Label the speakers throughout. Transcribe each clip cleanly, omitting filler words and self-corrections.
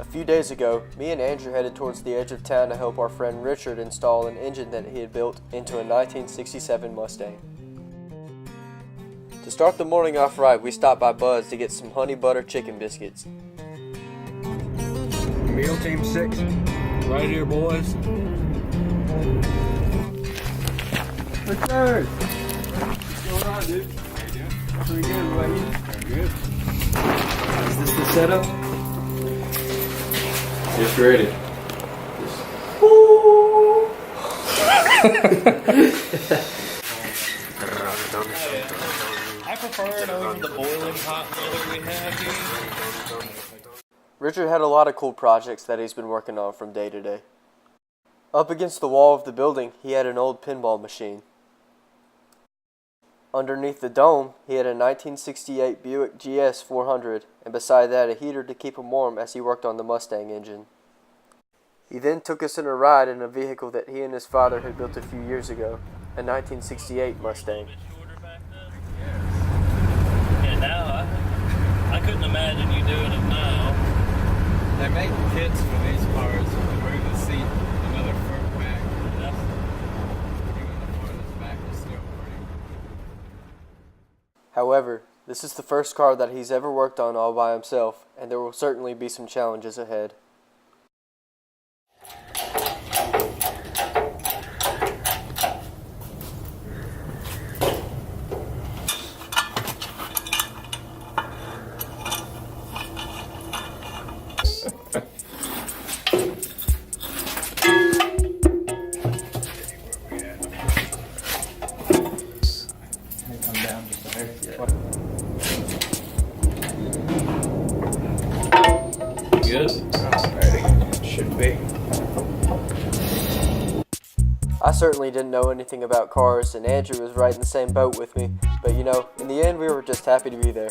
Speaker 1: few days ago, me and Andrew headed towards the edge of town to help our friend Richard install an engine that he had built into a 1967 Mustang. To start the morning off right, we stopped by Bud's to get some honey butter chicken biscuits.
Speaker 2: Meal Team 6, right here, boys. Richard! What's going on, dude? How you doing? Pretty good, what about you? Very good. Is this the setup? Just ready.
Speaker 3: I prefer it over the boiling hot weather we have here.
Speaker 1: Richard had a lot of cool projects that he's been working on from day to day. Up against the wall of the building, he had an old pinball machine. Underneath the dome, he had a 1968 Buick GS 400, and beside that a heater to keep him warm as he worked on the Mustang engine. He then took us on a ride in a vehicle that he and his father had built a few years ago, a 1968 Mustang.
Speaker 3: Yeah, now I couldn't imagine you doing it now.
Speaker 4: They make kits for these cars to remove the seat, another front back.
Speaker 3: That's
Speaker 4: Even the farthest back is still pretty.
Speaker 1: However, this is the first car that he's ever worked on all by himself, and there will certainly be some challenges ahead.
Speaker 4: Come down just a hair.
Speaker 3: good.
Speaker 4: Alrighty, should be.
Speaker 1: I certainly didn't know anything about cars, and Andrew was right in the same boat with me, but you know, in the end we were just happy to be there.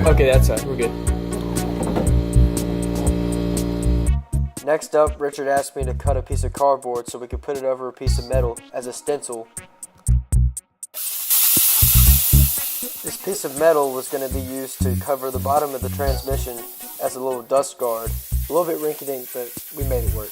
Speaker 1: Okay, that's it. We're good. Next up, Richard asked me to cut a piece of cardboard so we could put it over a piece of metal as a stencil. This piece of metal was going to be used to cover the bottom of the transmission as a little dust guard. A little bit rinky-dink, but we made it work.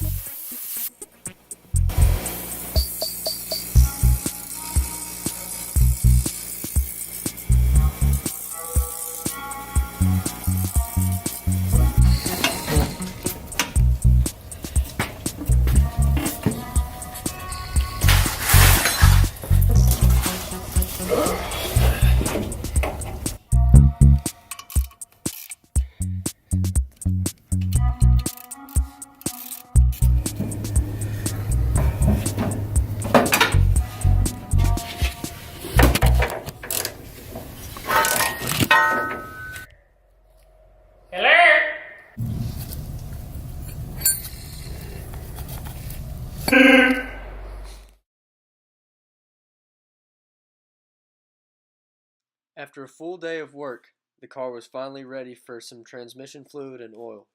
Speaker 1: After a full day of work, the car was finally ready for some transmission fluid and oil.